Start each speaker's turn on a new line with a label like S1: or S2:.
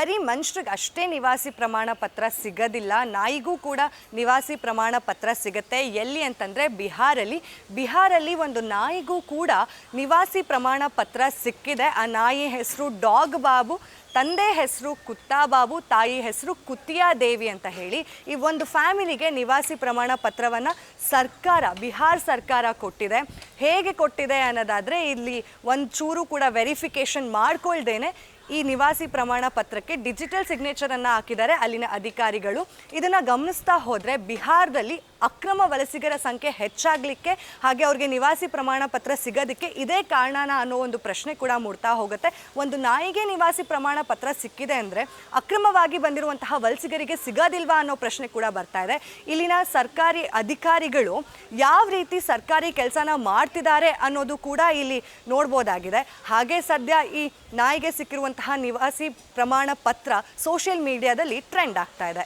S1: ಬರೀ ಮನುಷ್ಯರಿಗೆ ಅಷ್ಟೇ ನಿವಾಸಿ ಪ್ರಮಾಣ ಪತ್ರ ಸಿಗೋದಿಲ್ಲ, ನಾಯಿಗೂ ಕೂಡ ನಿವಾಸಿ ಪ್ರಮಾಣ ಪತ್ರ ಸಿಗುತ್ತೆ. ಎಲ್ಲಿ ಅಂತಂದರೆ ಬಿಹಾರಲ್ಲಿ ಒಂದು ನಾಯಿಗೂ ಕೂಡ ನಿವಾಸಿ ಪ್ರಮಾಣ ಪತ್ರ ಸಿಕ್ಕಿದೆ. ಆ ನಾಯಿ ಹೆಸರು ಡಾಗ್ ಬಾಬು, ತಂದೆ ಹೆಸರು ಕುತ್ತಾ ಬಾಬು, ತಾಯಿ ಹೆಸರು ಕುತಿಯಾ ದೇವಿ ಅಂತ ಹೇಳಿ. ಈ ಒಂದು ಫ್ಯಾಮಿಲಿಗೆ ನಿವಾಸಿ ಪ್ರಮಾಣ ಪತ್ರವನ್ನು ಬಿಹಾರ್ ಸರ್ಕಾರ ಕೊಟ್ಟಿದೆ. ಹೇಗೆ ಕೊಟ್ಟಿದೆ ಅನ್ನೋದಾದರೆ, ಇಲ್ಲಿ ಒಂಚೂರು ಕೂಡ ವೆರಿಫಿಕೇಷನ್ ಮಾಡ್ಕೊಳ್ದೇನೆ ಈ ನಿವಾಸಿ ಪ್ರಮಾಣ ಪತ್ರಕ್ಕೆ ಡಿಜಿಟಲ್ ಸಿಗ್ನೇಚರನ್ನು ಹಾಕಿದ್ದಾರೆ ಅಲ್ಲಿನ ಅಧಿಕಾರಿಗಳು. ಇದನ್ನು ಗಮನಿಸ್ತಾ ಹೋದರೆ ಬಿಹಾರದಲ್ಲಿ ಅಕ್ರಮ ವಲಸಿಗರ ಸಂಖ್ಯೆ ಹೆಚ್ಚಾಗಲಿಕ್ಕೆ, ಹಾಗೆ ಅವ್ರಿಗೆ ನಿವಾಸಿ ಪ್ರಮಾಣ ಪತ್ರ ಸಿಗೋದಕ್ಕೆ ಇದೇ ಕಾರಣನ ಅನ್ನೋ ಒಂದು ಪ್ರಶ್ನೆ ಕೂಡ ಮೂಡ್ತಾ ಹೋಗುತ್ತೆ. ಒಂದು ನಾಯಿಗೆ ನಿವಾಸಿ ಪ್ರಮಾಣ ಪತ್ರ ಸಿಕ್ಕಿದೆ ಅಂದರೆ ಅಕ್ರಮವಾಗಿ ಬಂದಿರುವಂತಹ ವಲಸಿಗರಿಗೆ ಸಿಗೋದಿಲ್ವಾ ಅನ್ನೋ ಪ್ರಶ್ನೆ ಕೂಡ ಬರ್ತಾ ಇದೆ. ಇಲ್ಲಿನ ಸರ್ಕಾರಿ ಅಧಿಕಾರಿಗಳು ಯಾವ ರೀತಿ ಸರ್ಕಾರಿ ಕೆಲಸನ ಮಾಡ್ತಿದ್ದಾರೆ ಅನ್ನೋದು ಕೂಡ ಇಲ್ಲಿ ನೋಡ್ಬೋದಾಗಿದೆ. ಹಾಗೆ ಸದ್ಯ ಈ ನಾಯಿಗೆ ಸಿಕ್ಕಿರುವಂತಹ ನಿವಾಸಿ ಪ್ರಮಾಣ ಪತ್ರ ಸೋಷಿಯಲ್ ಮೀಡಿಯಾದಲ್ಲಿ ಟ್ರೆಂಡ್ ಆಗ್ತಾ ಇದೆ.